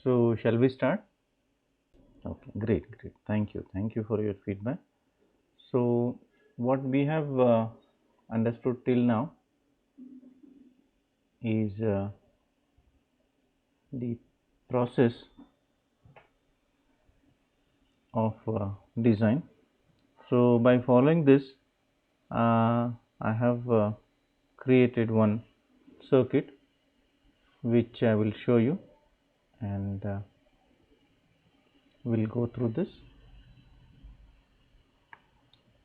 So shall we start? Okay, great. Thank you for your feedback. So what we have understood till now is the process of design. So by following this, I have created one circuit which I will show you, and we'll go through this.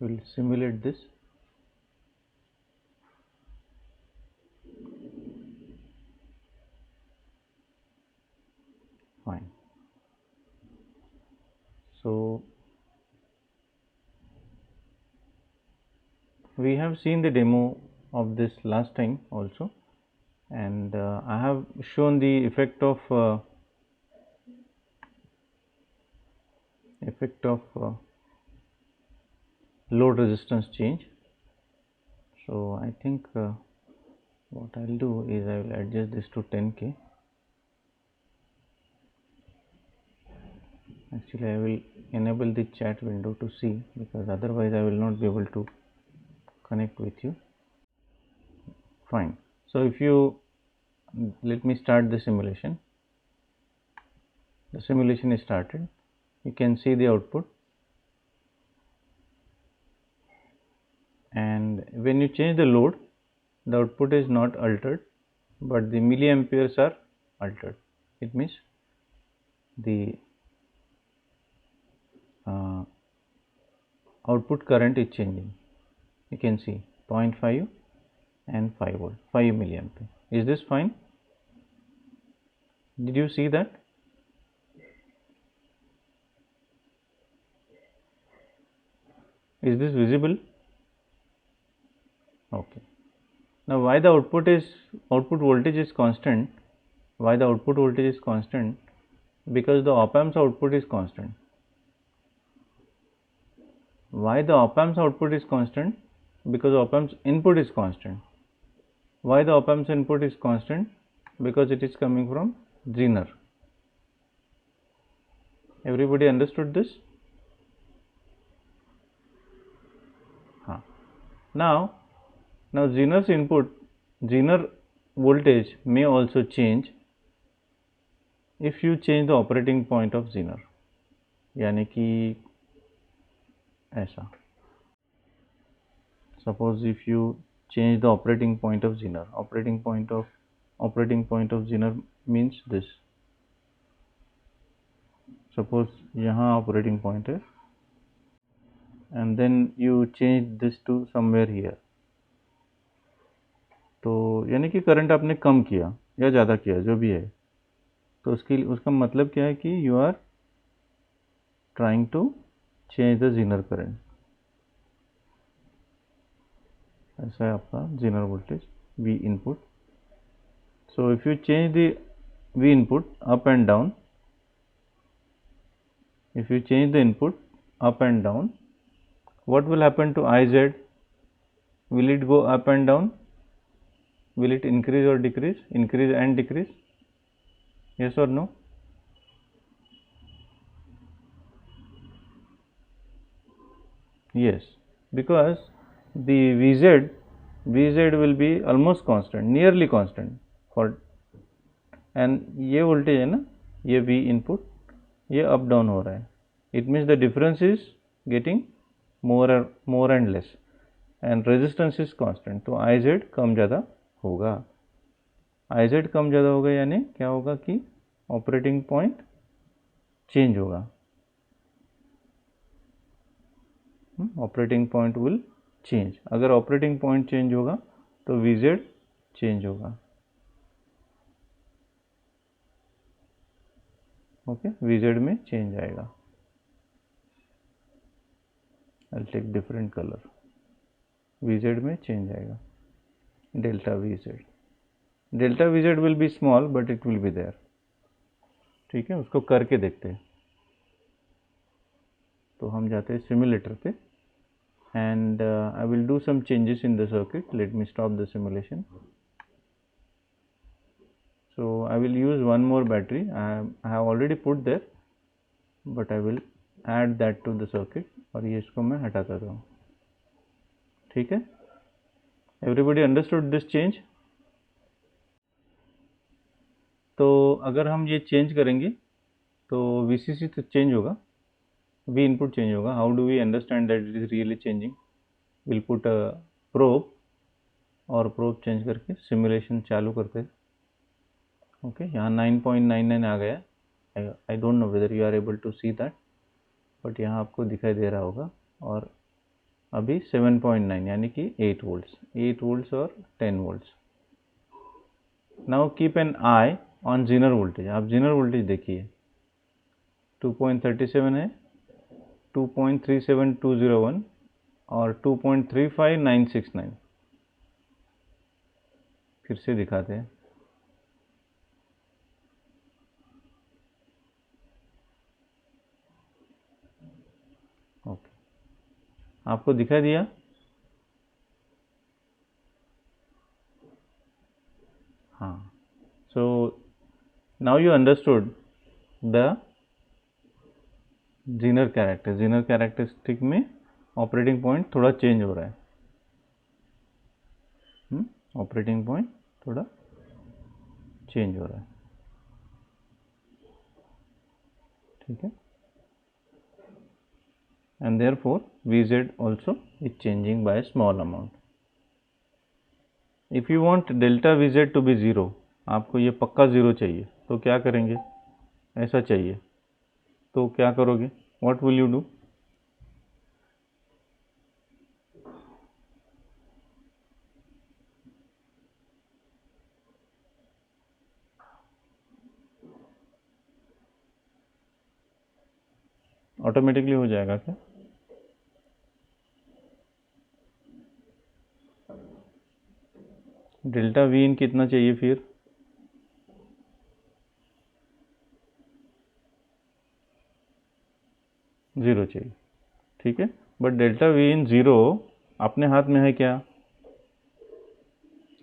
We'll simulate this. Fine. So we have seen the demo of this last time also, and I have shown the effect of load resistance change. So I think what I'll do is I will adjust this to 10K. Actually, I will enable the chat window to see, because otherwise I will not be able to connect with you. Fine. So if you let me start the simulation. The simulation is started. You can see the output, and when you change the load, the output is not altered, but the milliamperes are altered. It means the output current is changing. You can see 0.5 and 5 volt, 5 milliampere. Is this fine? Did you see that? Is this visible? Okay. Now why the output voltage is constant? Why the output voltage is constant? Because the op amp's output is constant. Why the op amp's output is constant? Because op amp's input is constant. Why the op amp's input is constant? Because it is coming from Zener. Everybody understood this? Now Zener's input, Zener voltage may also change if you change the operating point of Zener. यानी कि ऐसा. Suppose if you change the operating point of Zener, operating point of Zener means this. Suppose यहाँ operating point है, and then you change this to somewhere here. तो यानी कि current आपने कम किया या ज़्यादा किया, जो भी है, तो उसका मतलब क्या है कि you are trying to change the Zener current. ऐसा है आपका Zener voltage V input. So if you change the V input up and down, if you change the input up and down, what will happen to IZ? Will it go up and down? Will it increase or decrease? Increase and decrease? Yes or no? Yes, because the VZ will be almost constant, nearly constant for, and ये voltage है ना, ये V input, ये up down हो रहा है. It means the difference is getting more and less, and resistance is constant. तो IZ कम ज़्यादा होगा. IZ कम ज़्यादा होगा यानी क्या होगा कि ऑपरेटिंग पॉइंट चेंज होगा. Operating point will change. अगर ऑपरेटिंग पॉइंट चेंज होगा तो VZ चेंज होगा. ओके, VZ में चेंज आएगा. I'll take different color. VZ में चेंज आएगा. Delta VZ will be small but it will be there. ठीक है, उसको करके देखते हैं. तो हम जाते हैं सिमुलेटर पे, and I will do some changes in the circuit. Let me stop the simulation. So I will use one more battery. I have already put there, but I will add that to the circuit और ये इसको मैं हटा देता हूँ. ठीक है. Everybody understood this change? तो अगर हम ये चेंज करेंगे तो VCC तो चेंज होगा, V इनपुट चेंज होगा. How do we understand that it is really changing? Will put a probe और प्रोब चेंज करके सिमुलेशन चालू करते हैं. ओके, यहाँ 9.99 आ गया. I don't know whether you are able to see that, but यहाँ आपको दिखाई दे रहा होगा. और अभी 7.9 यानी कि 8 वोल्ट्स और 10 volts. Now keep an I on Zener voltage. आप जीनर वोल्टेज देखिए, 2.37 है, 2.37201 और 2.35969. फिर से दिखाते हैं. ओके, आपको दिखा दिया. हाँ. So now you understood the Zener characteristic में ऑपरेटिंग पॉइंट थोड़ा चेंज हो रहा है. ऑपरेटिंग पॉइंट थोड़ा चेंज हो रहा है. ठीक है. and therefore Vz also is changing by a small amount. If you want delta Vz to be 0, आपको ये पक्का 0 चाहिए, तो क्या करेंगे? ऐसा चाहिए तो क्या करोगे? What will you do? Automatically हो जाएगा क्या? डेल्टा वी इन कितना चाहिए फिर? ज़ीरो चाहिए. ठीक है. But delta we in zero अपने हाथ में है क्या?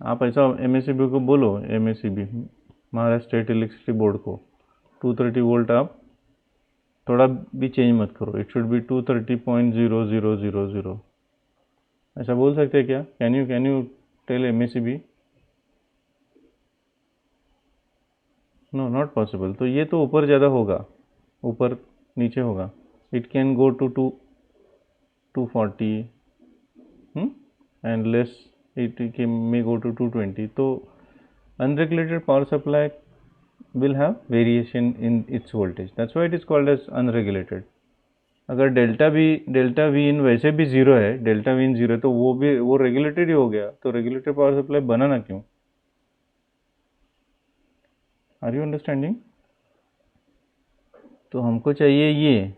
आप ऐसा MACB को बोलो, MACB Maharashtra state electricity board को 230 वोल्ट आप थोड़ा भी चेंज मत करो. It should be 230.0000. ऐसा बोल सकते हैं क्या? Can you tell MACB? No, not possible. तो ये तो ऊपर ज़्यादा होगा, ऊपर नीचे होगा. It can go to 240 and less it may go to 220. तो unregulated power supply will have variation in its voltage. That's why it is called as unregulated. अगर डेल्टा वी इन वैसे भी ज़ीरो है, डेल्टा वी इन ज़ीरो है, तो वो regulated ही हो गया. तो रेगुलेटेड पावर सप्लाई बनाना क्यों? Are you understanding? तो हमको चाहिए ये,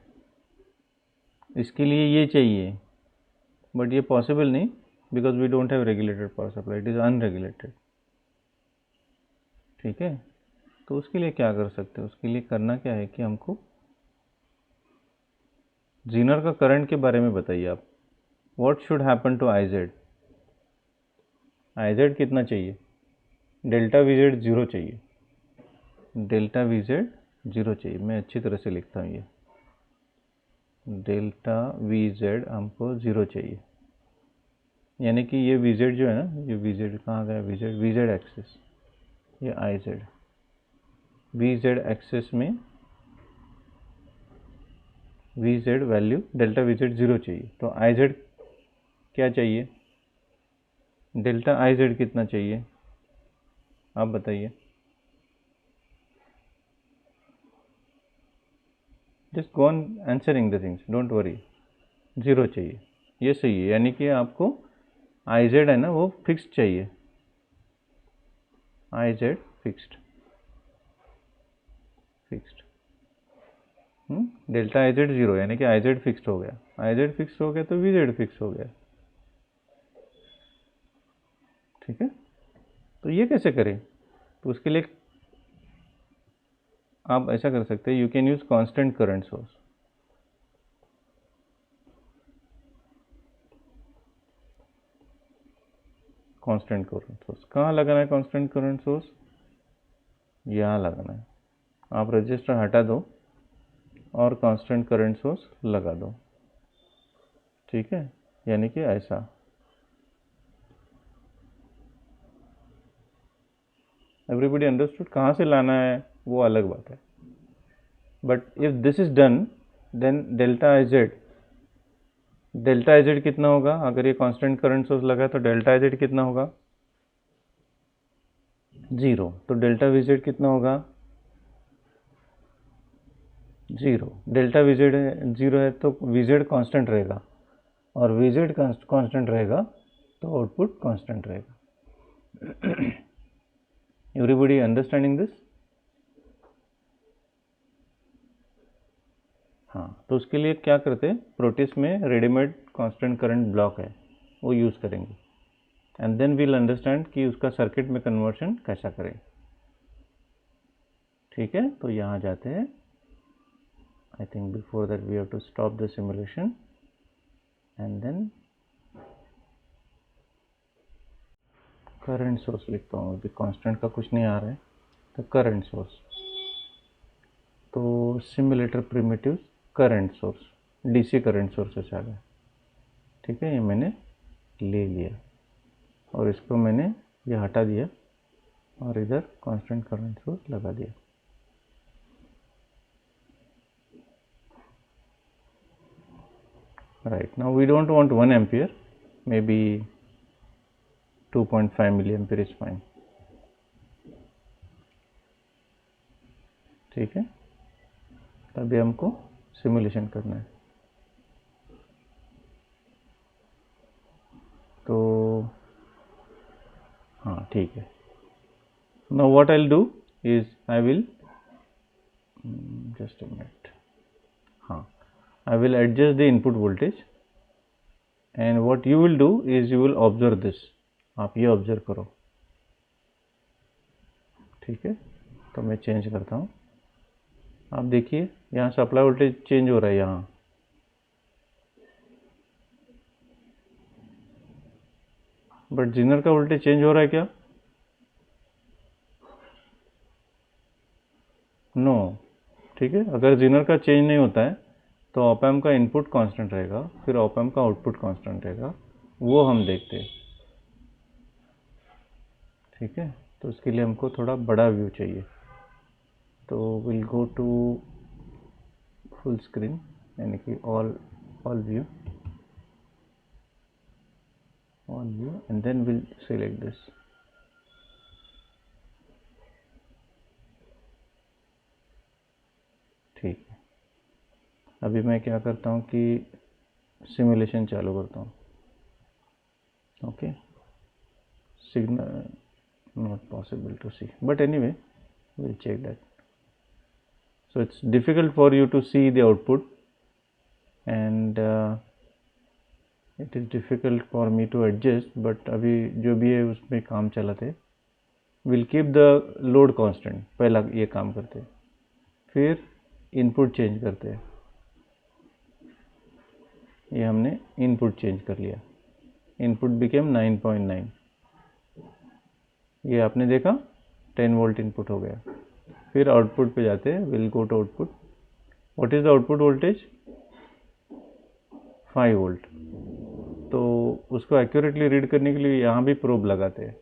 इसके लिए ये चाहिए, बट ये पॉसिबल नहीं, because we don't have regulated power supply. It is unregulated. ठीक है. तो उसके लिए क्या कर सकते हैं? उसके लिए करना क्या है कि हमको जीनर का करंट के बारे में बताइए आप. What should happen to IZ? IZ कितना चाहिए? डेल्टा VZ 0 चाहिए. डेल्टा VZ 0 चाहिए. मैं अच्छी तरह से लिखता हूँ. ये डेल्टा VZ हमको 0 चाहिए. यानी कि ये VZ जो है ना, ये VZ कहाँ गया? VZ एक्सेस, ये IZ. VZ एक्सेस में VZ वैल्यू डेल्टा VZ 0 चाहिए. तो IZ क्या चाहिए? डेल्टा IZ कितना चाहिए? आप बताइए. Just go on answering the things, don't worry. 0 चाहिए, ये सही है. यानी कि आपको IZ है ना, वो फिक्स्ड चाहिए. IZ fixed. डेल्टा IZ 0 यानी कि IZ फिक्स्ड हो गया. IZ फिक्स्ड हो गया तो VZ फिक्स हो गया. ठीक है. तो ये कैसे करें? तो उसके लिए आप ऐसा कर सकते हैं. You can use constant current source. Constant current source कहाँ लगाना है? कांस्टेंट करंट सोर्स यहाँ लगाना है। आप रजिस्टर हटा दो और कांस्टेंट करंट सोर्स लगा दो, ठीक है, यानी कि ऐसा। Everybody understood? कहाँ से लाना है वो अलग बात है, but if this is done then delta Z कितना होगा? अगर ये कांस्टेंट करंट सोर्स लगा तो डेल्टा इजेड कितना होगा? 0। तो डेल्टा वीजेड कितना होगा? 0। डेल्टा वीजेड 0 है तो वीजेड कांस्टेंट रहेगा, और वीजेड कांस्टेंट रहेगा तो आउटपुट कांस्टेंट रहेगा। Everybody understanding this? हाँ, तो उसके लिए क्या करते हैं, प्रोटिस में रेडीमेड कांस्टेंट करंट ब्लॉक है, वो यूज़ करेंगे, एंड देन वील अंडरस्टैंड कि उसका सर्किट में कन्वर्शन कैसा करें। ठीक है, तो यहाँ जाते हैं। I think before that we have to stop the simulation and then current source लिखता हूँ, अभी कांस्टेंट का कुछ नहीं आ रहा है, तो करंट सोर्स, तो simulator primitive current source, DC current source आ गया। ठीक है, ये मैंने ले लिया और इसको मैंने ये हटा दिया और इधर कांस्टेंट करंट सोर्स लगा दिया। Right, now we don't want 1 ampere, maybe 2.5 milliampere is fine. ठीक है, तभी हमको सिमुलेशन करना है। तो हाँ ठीक है, now what I'll do is I will just a minute, हाँ, I will adjust the input voltage and what you will do is you will observe this, आप ये ऑब्जर्व करो। ठीक है, तो मैं चेंज करता हूँ, आप देखिए यहाँ सप्लाई वोल्टेज चेंज हो रहा है यहाँ, बट जीनर का वोल्टेज चेंज हो रहा है क्या? नो। ठीक है, अगर जीनर का चेंज नहीं होता है तो ऑप एम्प का इनपुट कांस्टेंट रहेगा, फिर ऑप एम्प का आउटपुट कांस्टेंट रहेगा, वो हम देखते हैं। ठीक है, तो उसके लिए हमको थोड़ा बड़ा व्यू चाहिए, तो will go to full screen, यानी कि all view and then will select this. ठीक है, अभी मैं क्या करता हूँ कि सिमुलेशन चालू करता हूँ। Okay, signal not possible to see, but anyway we'll check that. So it's difficult for you to see the output and it is difficult for me to adjust, but अभी जो भी है उसमें काम चलाते, we'll keep the load constant, पहला ये काम करते, फिर इनपुट चेंज करते हैं। ये हमने इनपुट चेंज कर लिया, इनपुट बिकेम 9.9, ये आपने देखा 10 वोल्ट इनपुट हो गया। फिर आउटपुट पे जाते हैं, will go to output, what is the output voltage? 5 volt. तो उसको एक्यूरेटली रीड करने के लिए यहाँ भी प्रोब लगाते हैं।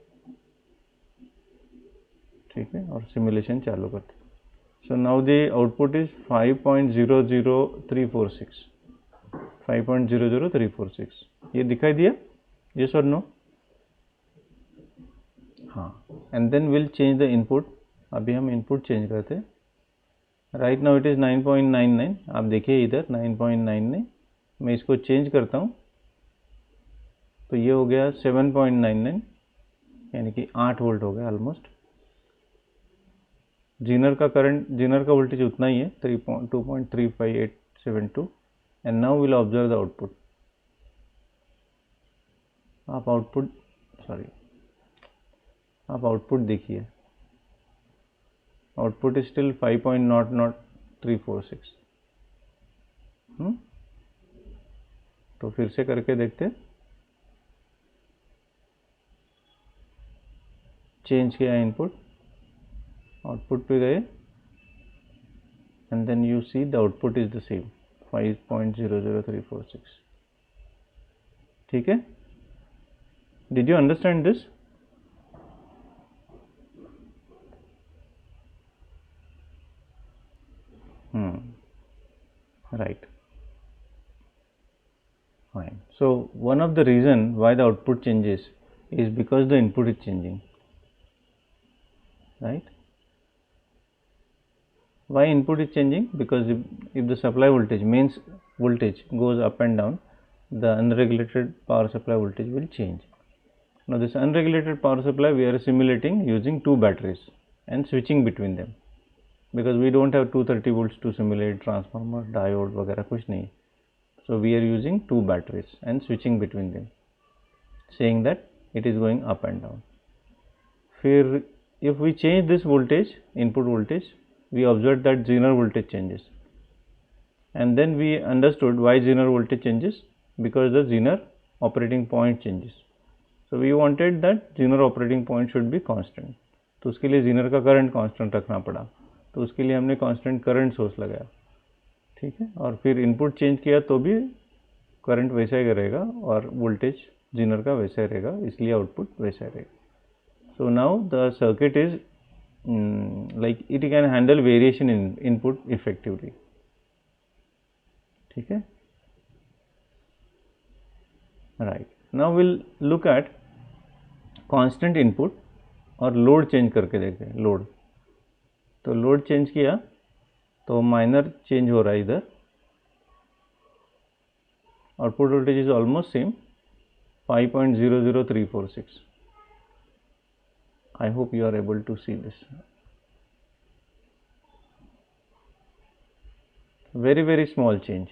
ठीक है, और सिमुलेशन चालू करते हैं। So now the output is 5.00346, 5.00346, ये दिखाई दिया? यस और नो? हाँ, and then will change the input, अभी हम इनपुट चेंज करते हैं। राइट नाउ इट इज़ 9.99, आप देखिए इधर 9.99, मैं इसको चेंज करता हूँ तो ये हो गया 7.99, यानी कि 8 वोल्ट हो गया ऑलमोस्ट। जीनर का करंट, जीनर का वोल्टेज उतना ही है, 2.35872, and now will observe the output. आप आउटपुट देखिए, आउटपुट इज स्टिल 5.00346। तो फिर से करके देखते, चेंज किया इनपुट, आउटपुट पे गए and then you see the output is the same 5.00346. ठीक है, did you understand this? Right, fine. So one of the reason why the output changes is because the input is changing, right? Why input is changing? Because if the supply voltage, mains voltage goes up and down, the unregulated power supply voltage will change. Now this unregulated power supply we are simulating using two batteries and switching between them, because we don't have 230 volts to simulate transformer, diode वगैरह कुछ नहीं. So we are using two batteries and switching between them, saying that it is going up and down. फिर if we change this voltage, input voltage, we observed that Zener voltage changes, and then we understood why Zener voltage changes, because the Zener operating point changes. So we wanted that Zener operating point should be constant. तो उसके लिए Zener का current constant रखना पड़ा, तो उसके लिए हमने कांस्टेंट करंट सोर्स लगाया. ठीक है, और फिर इनपुट चेंज किया तो भी करंट वैसा ही रहेगा और वोल्टेज Zener का वैसा ही रहेगा, इसलिए आउटपुट वैसा ही रहेगा. So now the circuit is like it can handle variation in input effectively. ठीक है, right. Now we'll look at constant input और लोड चेंज करके देखते हैं. लोड, तो लोड चेंज किया तो माइनर चेंज हो रहा है इधर, output voltage is almost same 5.00346. I hope you are able to see this. very small change.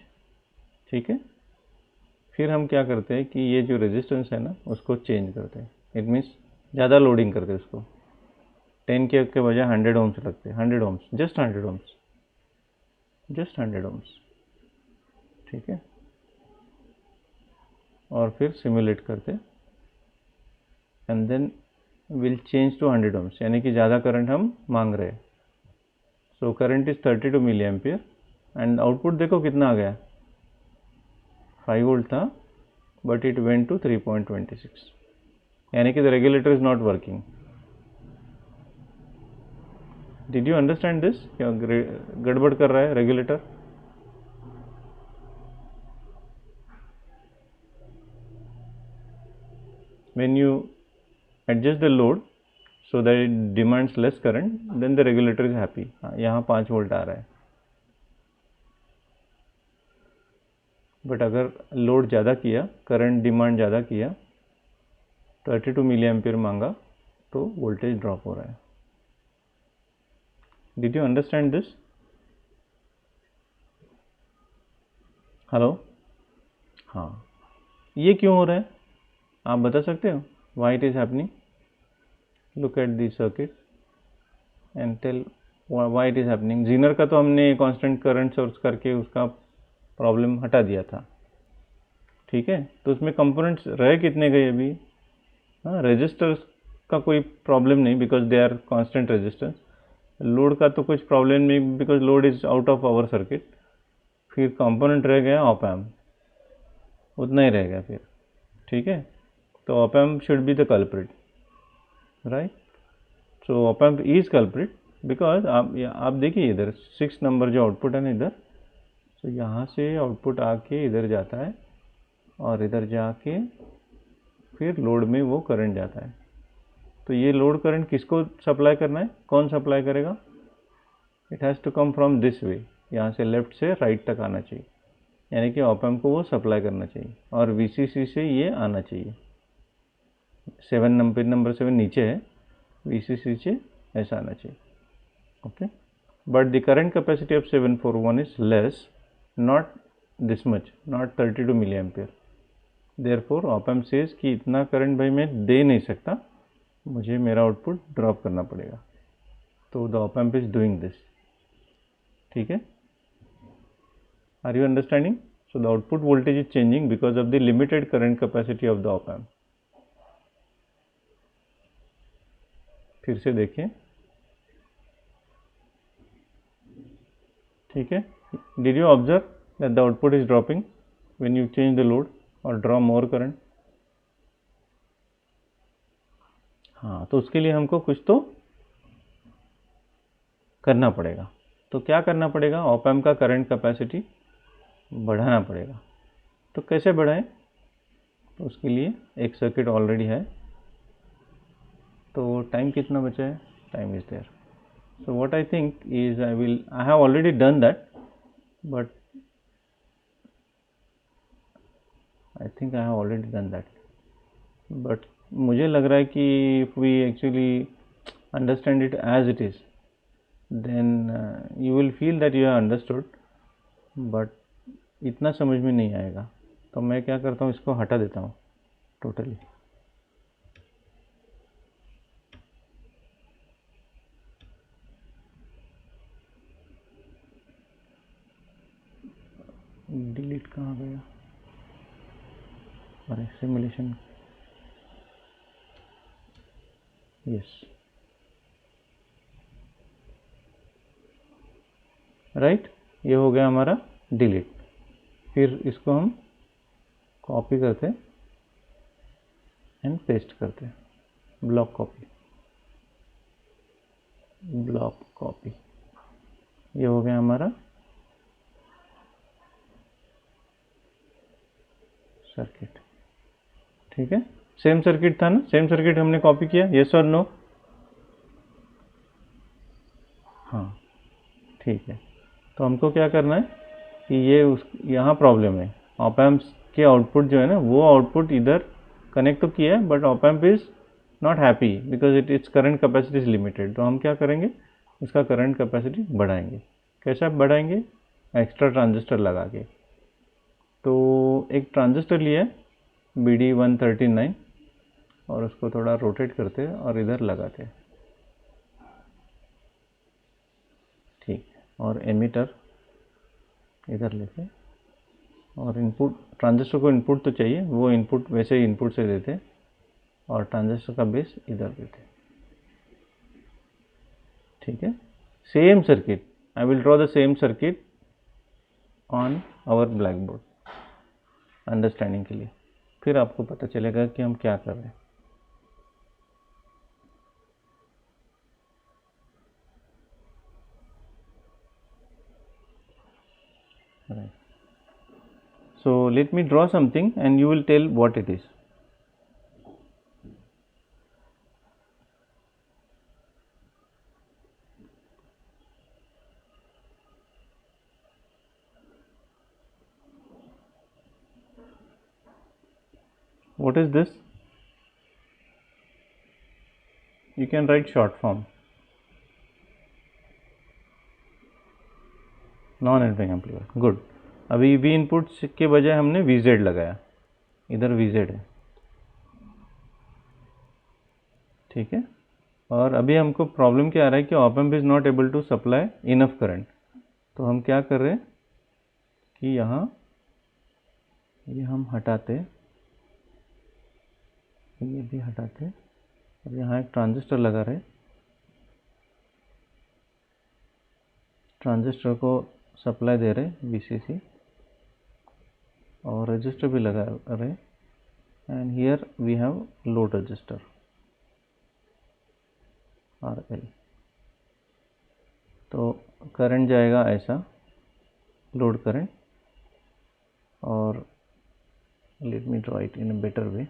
ठीक है, फिर हम क्या करते हैं कि ये जो रेजिस्टेंस है ना उसको चेंज करते हैं. इट मीन्स ज़्यादा लोडिंग करते हैं उसको. 10 के बजाय 100 ohms लगते हैं. 100 ohms, just 100 ohms, just 100 ohms. ठीक है, और फिर सिमुलेट करते and then will change to 100 ohms, यानी कि ज़्यादा करंट हम मांग रहे हैं. So current is 32 milli ampere and output देखो कितना आ गया, 5 वोल्ट था बट इट वेंट टू 3.26, यानी कि the regulator is not working. Did you understand this? क्या गड़बड़ कर रहा है regulator? When you adjust the load so that it demands less current, then the regulator is happy. यहाँ 5 volt आ रहा है, बट अगर लोड ज़्यादा किया, करंट डिमांड ज़्यादा किया, 32 मिली एम्पियर मांगा, तो वोल्टेज ड्रॉप हो रहा है. Did you understand this? Hello, हाँ, ये क्यों हो रहा है आप बता सकते हो? Why it is happening? Look at the circuit and tell why it is happening. Zener का तो हमने कांस्टेंट करंट सोर्स करके उसका प्रॉब्लम हटा दिया था. ठीक है, तो उसमें कंपोनेंट्स रहे कितने गए अभी? हाँ, रेजिस्टर्स का कोई प्रॉब्लम नहीं because they are constant resistance. Load का तो कुछ प्रॉब्लम नहीं because load is out of our circuit. फिर कंपोनेंट रह गया ऑप एम्प, उतना ही रह गया फिर. ठीक है, तो op amp should be the culprit, right? So op amp is culprit because आप देखिए इधर 6 नंबर जो आउटपुट है ना इधर, तो यहाँ से आउटपुट आके इधर जाता है और इधर जाके फिर लोड में वो करंट जाता है. तो ये लोड करंट किसको सप्लाई करना है? कौन सप्लाई करेगा? It has to come from this way, यहाँ से लेफ्ट से राइट तक आना चाहिए, यानी कि ऑप एम्प को वो सप्लाई करना चाहिए और वीसीसी से ये आना चाहिए. 7 नंबर 7 नीचे है, वीसीसी से ऐसा आना चाहिए. Okay, but the current capacity of 741 is less, not this much, not 32 milli ampere. Therefore op amp says कि इतना करंट भाई मैं दे नहीं सकता, मुझे मेरा आउटपुट ड्रॉप करना पड़ेगा. तो the op amp is doing this. ठीक है, are you understanding? So the output voltage is changing because of the limited current capacity of the op amp. फिर से देखें, ठीक है, did you observe that the output is dropping when you change the load और draw more current? हाँ, तो उसके लिए हमको कुछ तो करना पड़ेगा। तो क्या करना पड़ेगा? ऑप एम्प का करंट कैपेसिटी बढ़ाना पड़ेगा। तो कैसे बढ़ाएं? तो उसके लिए एक सर्किट ऑलरेडी है। तो टाइम कितना बचा है? Time is there. So what I think is I have already done that, but I think I have already done that. But मुझे लग रहा है कि if we actually understand it as it is, then you will feel that you have understood, but इतना समझ में नहीं आएगा। तो मैं क्या करता हूँ, इसको हटा देता हूँ टोटली। डिलीट कहाँ गया? अरे सिमुलेशन, यस, राइट, ये हो गया हमारा डिलीट। फिर इसको हम कॉपी करते एंड पेस्ट करते, ब्लॉक कॉपी, ब्लॉक कॉपी, ये हो गया हमारा सर्किट। ठीक है, सेम सर्किट था ना, सेम सर्किट हमने कॉपी किया, यस और नो? हाँ, ठीक है। तो हमको क्या करना है कि ये यहाँ प्रॉब्लम है, ऑप एम्प के आउटपुट जो है ना, वो आउटपुट इधर कनेक्ट तो किया है, but op amp is not happy because its current capacity is limited. तो हम क्या करेंगे, उसका करंट कैपेसिटी बढ़ाएंगे। कैसे बढ़ाएंगे? एक्स्ट्रा ट्रांजिस्टर लगा के। तो एक ट्रांजिस्टर लिया BD139 और उसको थोड़ा रोटेट करते हैं और इधर लगाते हैं, ठीक। और एमीटर इधर लेते, और इनपुट, ट्रांजिस्टर को इनपुट तो चाहिए, वो इनपुट वैसे ही इनपुट से देते, और ट्रांजिस्टर का बेस इधर देते, ठीक है। Same circuit, I will draw the same circuit on our black board understanding के लिए, फिर आपको पता चलेगा कि हम क्या कर रहे हैं। Right. So let me draw something and you will tell what it is. What is this? You can write short form. Non inverting amplifier, good. अभी V इनपुट के बजाय हमने VZ लगाया, इधर VZ है, ठीक है। और अभी हमको प्रॉब्लम क्या आ रहा है कि op amp is not able to supply enough current. तो हम क्या कर रहे हैं कि यहाँ ये हम हटाते, ये भी हटाते, और यहाँ एक ट्रांजिस्टर लगा रहे, ट्रांजिस्टर को सप्लाई दे रहे VCC, और रजिस्टर भी लगा रहे, and here we have load resistor RL। तो करंट जाएगा ऐसा, लोड करंट, और let me draw it in a better way.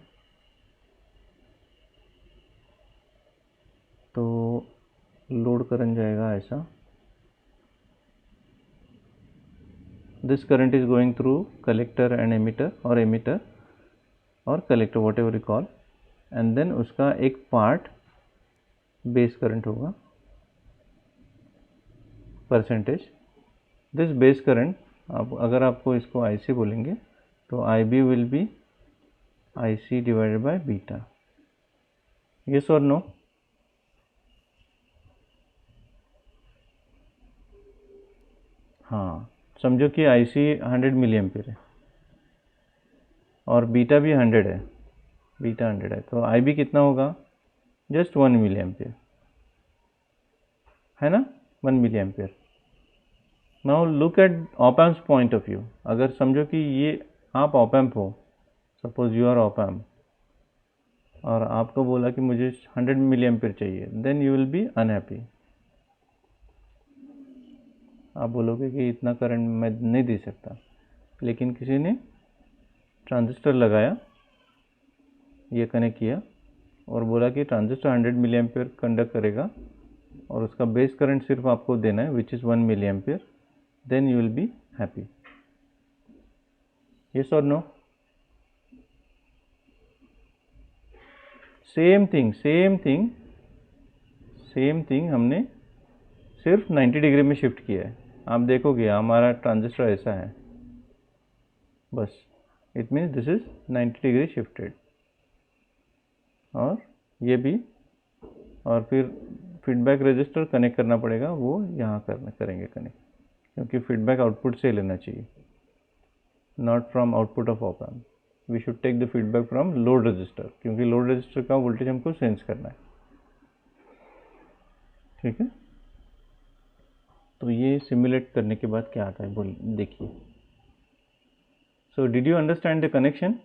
तो लोड करंट जाएगा ऐसा, this current is going through collector and emitter or collector, whatever you call, and then उसका एक part base current होगा, percentage. This base current, आप अगर आपको इसको IC बोलेंगे तो IB will be IC divided by beta, yes और नो? हाँ, समझो कि IC 100 मिली एम्पियर है और बीटा भी 100 है, बीटा 100 है, तो IB कितना होगा? जस्ट 1 मिली एम्पियर, है ना, 1 milli ampere. Now look at op amp's point of view. अगर समझो कि ये आप ऑप एम्प हो, suppose you are op amp, और आपको बोला कि मुझे 100 मिली एम्पियर चाहिए, then you will be unhappy. आप बोलोगे कि इतना करंट मैं नहीं दे सकता, लेकिन किसी ने ट्रांजिस्टर लगाया, ये कनेक्ट किया और बोला कि ट्रांजिस्टर 100 मिली एम्पियर कंडक्ट करेगा और उसका बेस करंट सिर्फ आपको देना है which is 1 milli ampere, then you will be happy. Yes और नो? सेम थिंग हमने सिर्फ 90 डिग्री में शिफ्ट किया है। आप देखोगे हमारा ट्रांजिस्टर ऐसा है, बस it means this is 90 degree shifted, और ये भी, और फिर फीडबैक रजिस्टर कनेक्ट करना पड़ेगा, वो यहाँ करेंगे कनेक्ट, क्योंकि फीडबैक आउटपुट से लेना चाहिए, not from output of op amp. We should take the feedback from load resistor, क्योंकि लोड रजिस्टर का वोल्टेज हमको सेंस करना है। ठीक है, तो ये सिमुलेट करने के बाद क्या आता है बोल देखिए। So did you understand the connection?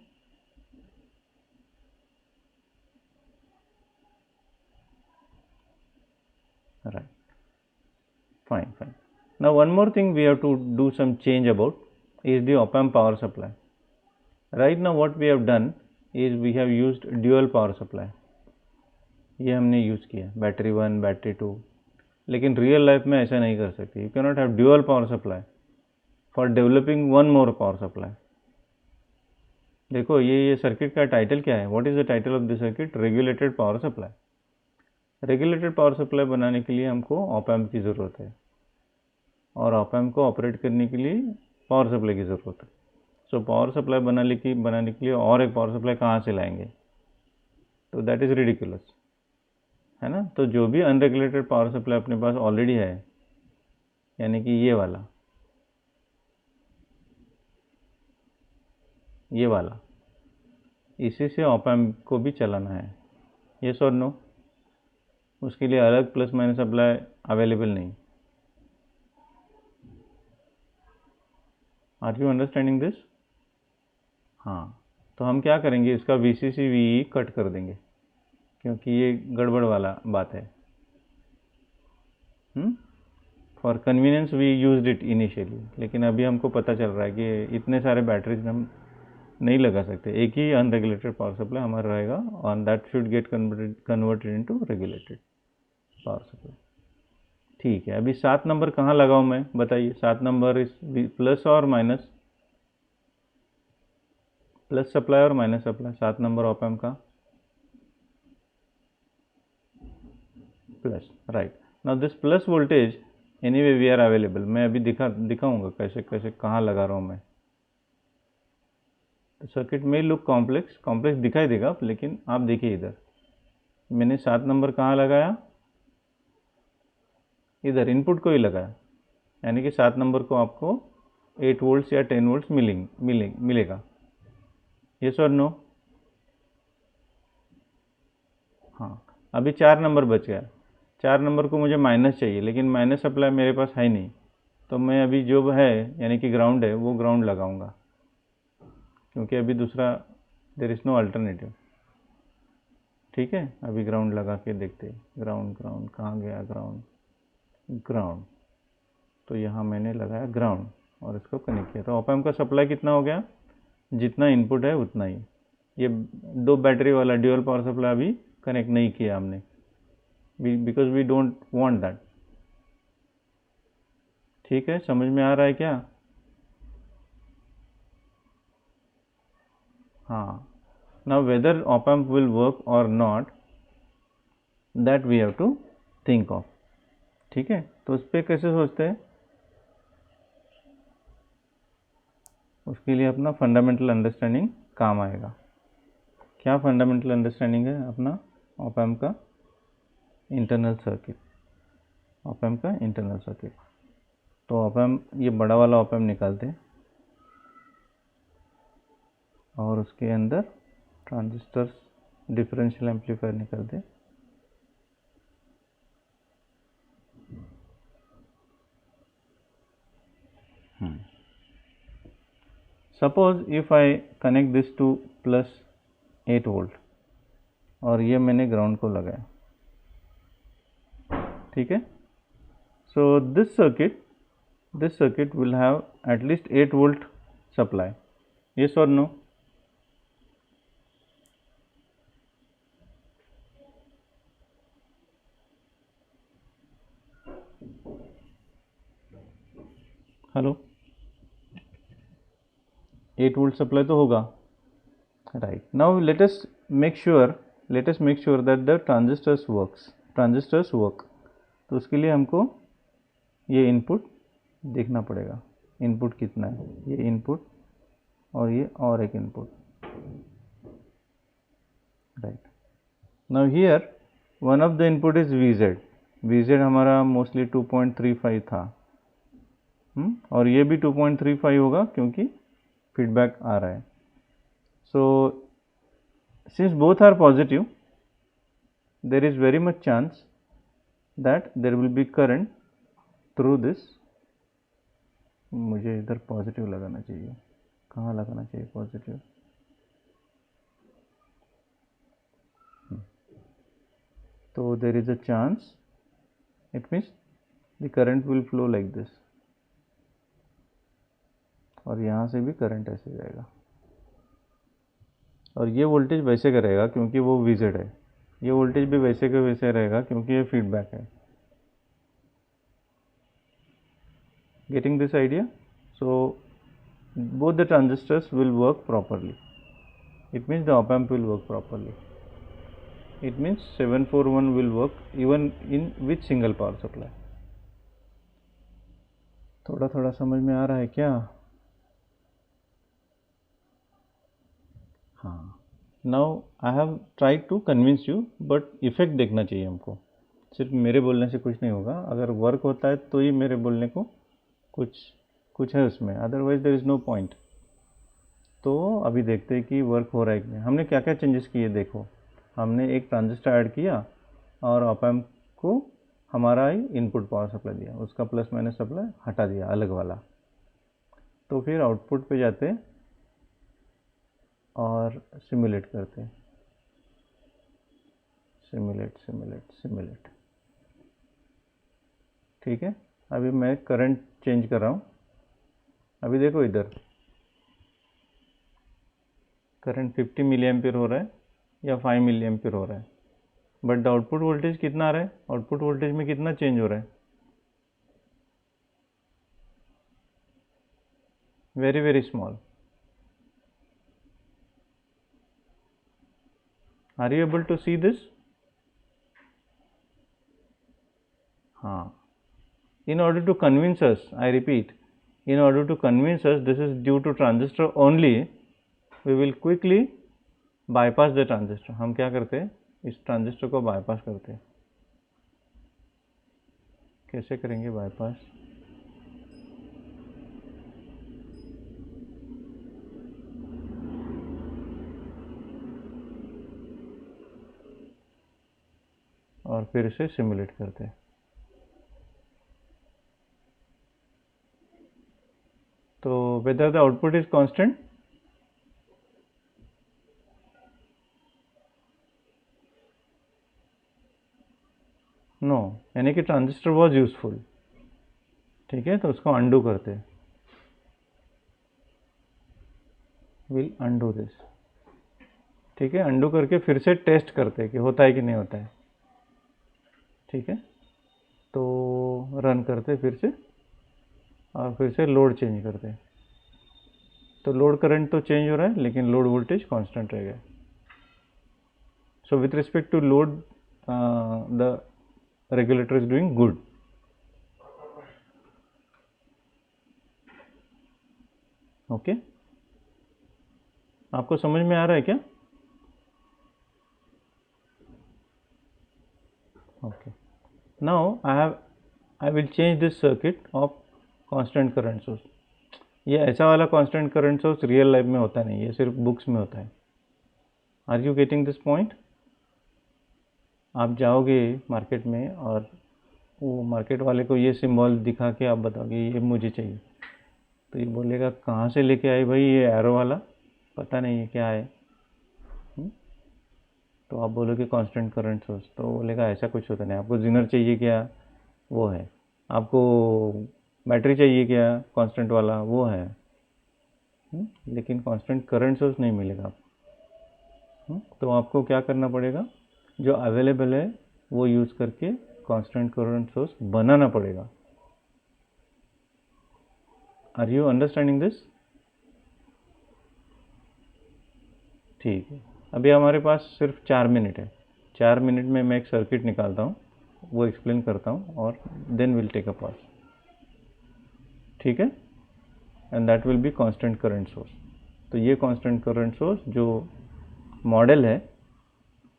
Right, fine. Now one more thing we have to do some change about is the op amp power supply. Right now what we have done is we have used dual power supply, ये हमने use किया, battery 1 battery 2, लेकिन real life में ऐसा नहीं कर सकते। You can not have dual power supply for developing one more power supply. देखो ये सर्किट का टाइटल क्या है? What is the title of the circuit? Regulated power supply. Regulated power supply बनाने के लिए हमको ऑप एम्प की ज़रूरत है, और ऑप एम्प को ऑपरेट करने के लिए पावर सप्लाई की ज़रूरत है। सो पावर सप्लाई बनाने के लिए और एक पावर सप्लाई कहाँ से लाएंगे? तो दैट इज़ रिडिकुलस, है ना। तो जो भी अनरेगुलेटेड पावर सप्लाई अपने पास ऑलरेडी है, यानी कि ये वाला, इसी से ऑप एम्प को भी चलाना है। यस और नो? उसके लिए अलग प्लस माइनस सप्लाई अवेलेबल नहीं। Are you understanding this? हाँ, तो हम क्या करेंगे, इसका VCC VE कट कर देंगे, क्योंकि ये गड़बड़ वाला बात है। For convenience we used it initially, लेकिन अभी हमको पता चल रहा है कि इतने सारे बैटरीज हम नहीं लगा सकते, एक ही अनरेगुलेटेड पावर सप्लाई हमारा रहेगा, और that should get converted into regulated power supply. ठीक है, अभी 7 नंबर कहाँ लगाऊं मैं, बताइए। 7 नंबर इस प्लस और माइनस, प्लस सप्लाई और minus supply, 7 number op amp का plus, right. Now this plus voltage anyway we are available, मैं अभी दिखाऊंगा कैसे कैसे कहाँ लगा रहा हूँ मैं। तो सर्किट में लुक कॉम्प्लेक्स दिखाई देगा, लेकिन आप देखिए इधर मैंने 7 नंबर कहाँ लगाया, इधर इनपुट को ही लगाया, यानी कि 7 नंबर को आपको 8 वोल्ट्स या 10 वोल्ट्स मिलेगा। यस और नो? हाँ, अभी 4 नंबर बच गया। 4 नंबर को मुझे माइनस चाहिए, लेकिन माइनस सप्लाई मेरे पास है नहीं, तो मैं अभी जो है यानी कि ग्राउंड है, वो ग्राउंड लगाऊंगा, क्योंकि अभी दूसरा देयर इज़ नो अल्टरनेटिव। ठीक है, अभी ग्राउंड लगा के देखते हैं। ग्राउंड कहाँ गया? ग्राउंड, तो यहाँ मैंने लगाया ग्राउंड और इसको कनेक्ट किया। तो ऑप एम्प का सप्लाई कितना हो गया? जितना इनपुट है उतना ही। ये 2 बैटरी वाला ड्यूअल पावर सप्लाई अभी कनेक्ट नहीं किया हमने, because we don't want that. ठीक है, समझ में आ रहा है क्या? हाँ, now whether op amp will work और not, that we have to think of. ठीक है, तो उस पर कैसे सोचते हैं? उसके लिए अपना फंडामेंटल अंडरस्टैंडिंग काम आएगा। क्या फंडामेंटल अंडरस्टैंडिंग है अपना? ऑप एम्प का इंटरनल सर्किट, ऑप एम्प का इंटरनल सर्किट। तो ऑप एम्प, ये बड़ा वाला ऑप एम्प निकालते हैं और उसके अंदर ट्रांजिस्टर्स, डिफरेंशियल एम्पलीफायर निकालते हैं। Suppose if I connect this two plus 8 volt और ये मैंने ग्राउंड को लगाया, ठीक है। So this circuit will have at least 8 volt supply, yes or no? Hello, 8 volt supply तो होगा, right. Now let us make sure that the transistors work. तो उसके लिए हमको ये इनपुट देखना पड़ेगा, इनपुट कितना है, ये इनपुट और ये और एक input, right. Now here one of the input is VZ हमारा मोस्टली 2.35 था, और ये भी 2.35 होगा क्योंकि फीडबैक आ रहा है। So since both are positive, there is very much chance that there will be current through this. मुझे इधर पॉजिटिव लगाना चाहिए, कहाँ लगाना चाहिए पॉजिटिव? तो there is a chance, it means the current will flow like this, और यहाँ से भी करंट ऐसे जाएगा, और ये वोल्टेज वैसे का रहेगा क्योंकि वो VZ है, ये वोल्टेज भी वैसे का वैसे रहेगा क्योंकि ये फीडबैक है। Getting this idea? So both the transistors will work properly. It means the op amp will work properly. It means 741 will work even in with single power supply. थोड़ा थोड़ा समझ में आ रहा है क्या? हाँ। Now I have tried to convince you, but effect देखना चाहिए हमको, सिर्फ मेरे बोलने से कुछ नहीं होगा। अगर वर्क होता है तो ही मेरे बोलने को कुछ है उसमें, otherwise there is no point. तो अभी देखते हैं कि वर्क हो रहा है कि नहीं। हमने क्या क्या चेंजेस किए देखो, हमने एक ट्रांजिस्टर ऐड किया और ऑप एम्प को हमारा ही इनपुट पावर सप्लाई दिया, उसका प्लस माइनस सप्लाई हटा दिया अलग वाला। तो फिर आउटपुट पे जाते और सिमुलेट करते, सिमुलेट। ठीक है, अभी मैं करंट चेंज कर रहा हूँ। अभी देखो इधर करंट 50 मिली एम्पियर हो रहा है या 5 मिली एम्पियर हो रहा है, बट आउटपुट वोल्टेज कितना आ रहा है? आउटपुट वोल्टेज में कितना चेंज हो रहा है? Very very small. Are you able to see this? हाँ। In order to convince us, I repeat, in order to convince us this is due to transistor only, we will quickly bypass the transistor. हम क्या करते हैं, इस transistor को bypass करते हैं। कैसे करेंगे बाईपास? और फिर इसे सिमुलेट करते हैं। तो whether the output is constant? नो, यानी कि ट्रांजिस्टर वॉज यूजफुल। ठीक है, तो उसको अंडू करते हैं, विल अंडू दिस। ठीक है, अंडू करके फिर से टेस्ट करते हैं कि होता है कि नहीं होता है। ठीक है, तो रन करते फिर से और फिर से लोड चेंज करते हैं। तो लोड करंट तो चेंज हो रहा है लेकिन लोड वोल्टेज कांस्टेंट रहेगा। So with respect to load the regulator is doing good. Okay, आपको समझ में आ रहा है क्या? Okay, now I will change this circuit of constant current source. ये ऐसा वाला constant current source real life में होता नहीं, ये सिर्फ बुक्स में होता है। Are you getting this point? आप जाओगे मार्केट में और वो मार्केट वाले को ये सिंबल दिखा के आप बताओगे ये मुझे चाहिए, तो ये बोलेगा कहाँ से लेके आई भाई ये एरो वाला, पता नहीं है क्या है। तो आप बोलोगे कांस्टेंट करंट सोर्स, तो बोलेगा ऐसा कुछ होता नहीं, आपको जीनर चाहिए क्या, वो है। आपको बैटरी चाहिए क्या, कांस्टेंट वाला, वो है। लेकिन कांस्टेंट करंट सोर्स नहीं मिलेगा आपको। तो आपको क्या करना पड़ेगा, जो अवेलेबल है वो यूज़ करके कांस्टेंट करंट सोर्स बनाना पड़ेगा। Are you understanding this? ठीक है, अभी हमारे पास सिर्फ 4 मिनट है। 4 मिनट में मैं एक सर्किट निकालता हूँ, वो एक्सप्लेन करता हूँ, और then will take a pause. ठीक है, and that will be constant current source. तो ये कांस्टेंट करंट सोर्स जो मॉडल है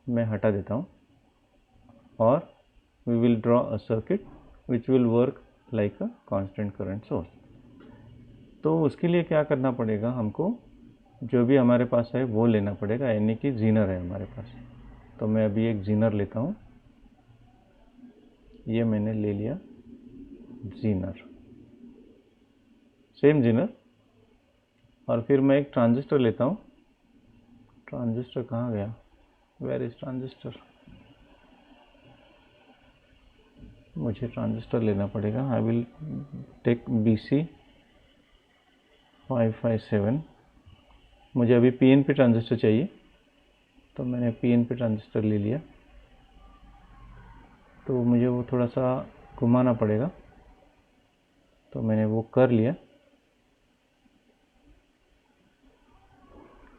मैं हटा देता हूँ, और we will draw a circuit which will work like a constant current source. तो उसके लिए क्या करना पड़ेगा, हमको जो भी हमारे पास है वो लेना पड़ेगा, यानी कि जीनर है हमारे पास। तो मैं अभी एक जीनर लेता हूँ, ये मैंने ले लिया जीनर, सेम जीनर। और फिर मैं एक ट्रांजिस्टर लेता हूँ। ट्रांजिस्टर कहाँ गया, वेयर इज ट्रांजिस्टर? मुझे ट्रांजिस्टर लेना पड़ेगा। I will take BC557। मुझे अभी PNP ट्रांजिस्टर चाहिए, तो मैंने PNP ट्रांजिस्टर ले लिया। तो मुझे वो थोड़ा सा घुमाना पड़ेगा, तो मैंने वो कर लिया।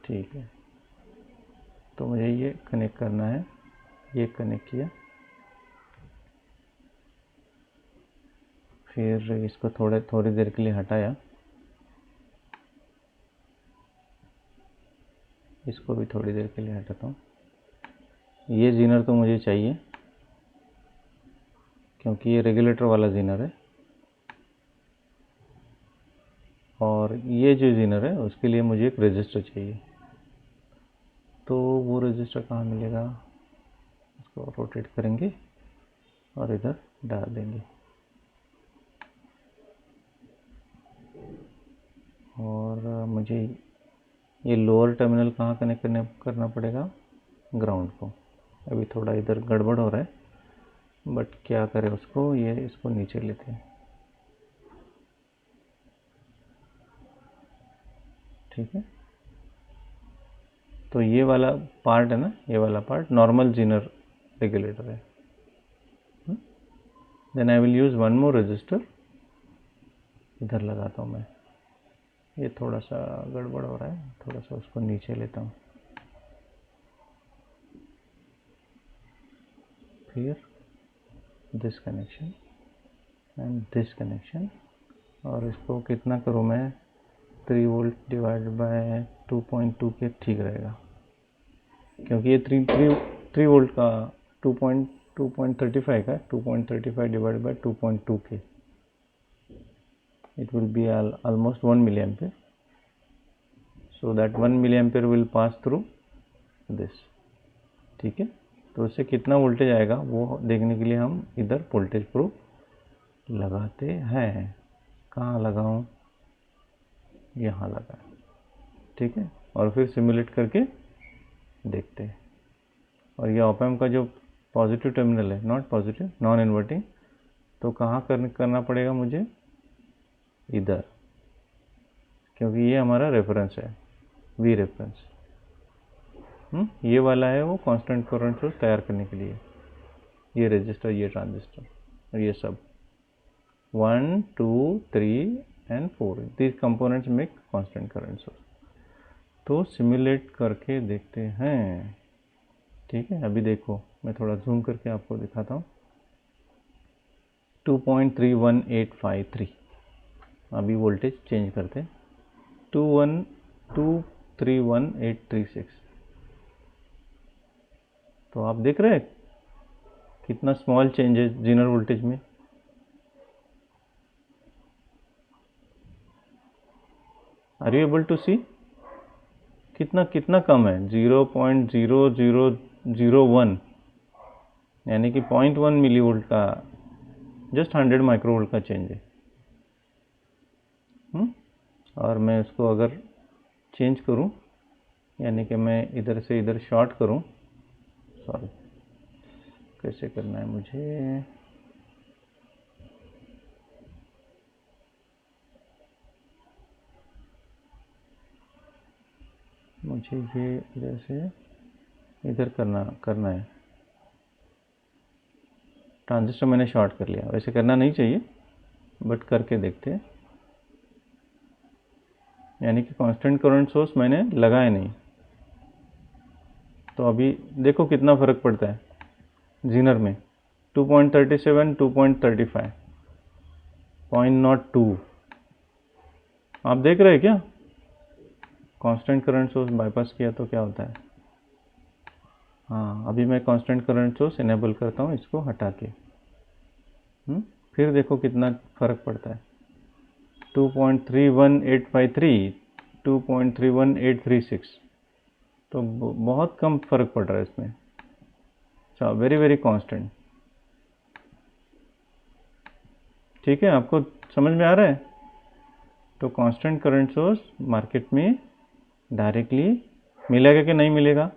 ठीक है, तो मुझे ये कनेक्ट करना है, ये कनेक्ट किया। फिर इसको थोड़ी देर के लिए हटाया, इसको भी थोड़ी देर के लिए हटाता हूँ। ये जीनर तो मुझे चाहिए क्योंकि ये रेगुलेटर वाला जीनर है, और ये जो जीनर है उसके लिए मुझे एक रजिस्टर चाहिए। तो वो रजिस्टर कहाँ मिलेगा, उसको रोटेट करेंगे और इधर डाल देंगे, और मुझे ये लोअर टर्मिनल कहाँ कनेक्ट करना पड़ेगा, ग्राउंड को। अभी थोड़ा इधर गड़बड़ हो रहा है, बट क्या करें उसको, ये इसको नीचे लेते हैं। ठीक है, तो ये वाला पार्ट है ना, ये वाला पार्ट नॉर्मल जीनर रेगुलेटर है। Then I will use one more resistor, इधर लगाता हूँ मैं। ये थोड़ा सा गड़बड़ हो रहा है, थोड़ा सा उसको नीचे लेता हूँ। फिर this connection and this connection, और इसको कितना करूँ मैं, 3 वोल्ट डिवाइड बाय 2.2 के ठीक रहेगा, क्योंकि ये 3 वोल्ट का 2.35 का 2.35 डिवाइड बाय 2.2 के, it will be almost 1 milliampere, so that 1 milliampere will pass through this। ठीक है, तो उससे कितना वोल्टेज आएगा वो देखने के लिए हम इधर वोल्टेज प्रूफ लगाते हैं। कहाँ लगाऊं, यहाँ लगा। ठीक है, और फिर सिमुलेट करके देखते हैं। और ये ऑप एम्प का जो पॉजिटिव टर्मिनल है, नॉट पॉजिटिव, नॉन इन्वर्टिंग, तो कहाँ करना पड़ेगा मुझे, इधर, क्योंकि ये हमारा रेफरेंस है, वी रेफरेंस। ये वाला है वो कांस्टेंट करंट सोर्स तैयार करने के लिए, ये रजिस्टर, ये ट्रांजिस्टर, और ये सब 1 2 3 and 4 these components make constant current source। तो सिमुलेट करके देखते हैं। ठीक है, अभी देखो मैं थोड़ा जूम करके आपको दिखाता हूँ। 2.31853, अभी वोल्टेज चेंज करते हैं, 2131836। तो आप देख रहे हैं कितना स्मॉल चेंज है जीनर वोल्टेज में। आर यू एबल टू सी, कितना कितना कम है, 0.0001, यानी कि 0.1 मिली वोल्ट का, जस्ट 100 माइक्रो वोल्ट का चेंज है। और मैं उसको अगर चेंज करूं, यानी कि मैं इधर से इधर शॉर्ट करूं, सॉरी कैसे करना है मुझे, ये इधर से इधर करना है। ट्रांजिस्टर मैंने शॉर्ट कर लिया, वैसे करना नहीं चाहिए बट करके देखते हैं। यानी कि कांस्टेंट करंट सोर्स मैंने लगाया नहीं, तो अभी देखो कितना फ़र्क पड़ता है जीनर में, 2.37, 2.35, 0.02। आप देख रहे हैं क्या? कांस्टेंट करंट सोर्स बाईपास किया तो क्या होता है। हाँ, अभी मैं कांस्टेंट करंट सोर्स इनेबल करता हूँ इसको हटा के, फिर देखो कितना फ़र्क पड़ता है, 2.31853, 2.31836, तो बहुत कम फ़र्क पड़ रहा है इसमें। अच्छा, वेरी वेरी कांस्टेंट। ठीक है, आपको समझ में आ रहा है? तो कांस्टेंट करंट सोर्स मार्केट में डायरेक्टली मिलेगा कि नहीं मिलेगा?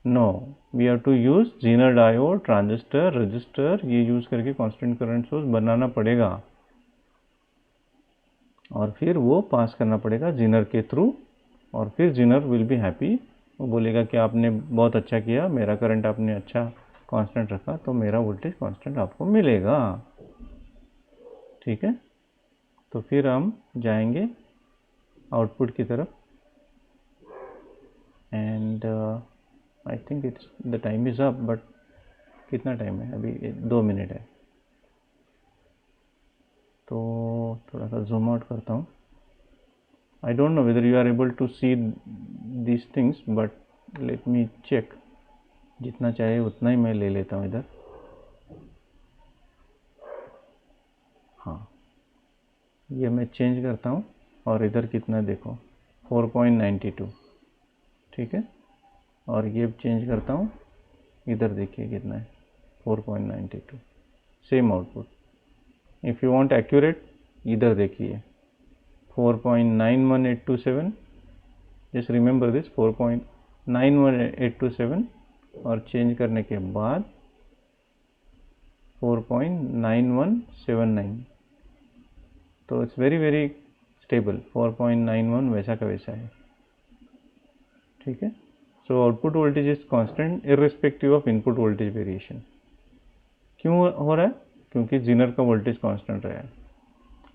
No, we have to use zener diode, transistor, resistor, ये यूज करके कांस्टेंट करंट सोर्स बनाना पड़ेगा और फिर वो पास करना पड़ेगा जीनर के थ्रू, और फिर जीनर विल बी हैप्पी। वो बोलेगा कि आपने बहुत अच्छा किया, मेरा करंट आपने अच्छा कांस्टेंट रखा, तो मेरा वोल्टेज कांस्टेंट आपको मिलेगा। ठीक है, तो फिर हम जाएंगे आउटपुट की तरफ, and I think it's the time is up, but कितना टाइम है अभी? 2 मिनट है, तो थोड़ा सा जूम आउट करता हूँ। I don't know whether you are able to see these things, but let me check. जितना चाहे उतना ही मैं ले लेता हूँ इधर। हाँ, ये मैं चेंज करता हूँ और इधर कितना देखो, 4.92। ठीक है, और ये चेंज करता हूँ, इधर देखिए कितना है, 4.92, same output. If you want accurate, इधर देखिए 4.91827, जस्ट रिमेंबर दिस, 4.91827, और चेंज करने के बाद 4.9179, तो इट्स वेरी वेरी स्टेबल, 4.91 वैसा का वैसा है। ठीक है, so output voltage is constant irrespective of input voltage variation. क्यों हो रहा है? क्योंकि जीनर का वोल्टेज कांस्टेंट रहा है।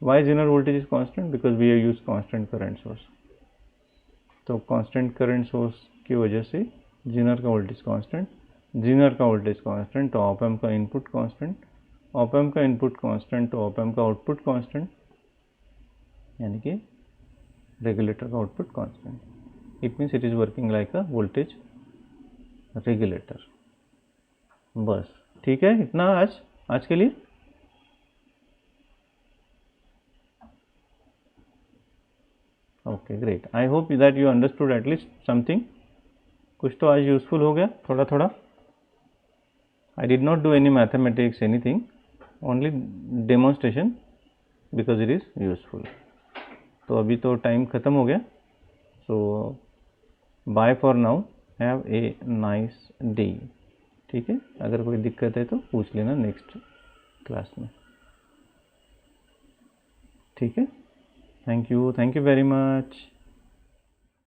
Why zener voltage is constant? Because we have use constant current source. तो कांस्टेंट करंट सोर्स की वजह से जीनर का वोल्टेज कांस्टेंट, जीनर का वोल्टेज कांस्टेंट, तो ऑप एम्प का इनपुट कांस्टेंट, ऑप एम्प का इनपुट कांस्टेंट, तो ऑप एम्प का आउटपुट कांस्टेंट, यानी कि रेगुलेटर का output constant. It means it is working like a voltage regulator. बस ठीक है, इतना आज के लिए। Okay great, I hope that you understood at least something. कुछ तो आज यूजफुल हो गया थोड़ा थोड़ा। I did not do any mathematics anything, only demonstration, because it is useful. तो अभी तो टाइम ख़त्म हो गया, so bye for now, have a nice day. ठीक है, अगर कोई दिक्कत है तो पूछ लेना नेक्स्ट क्लास में। ठीक है, थैंक यू वेरी मच।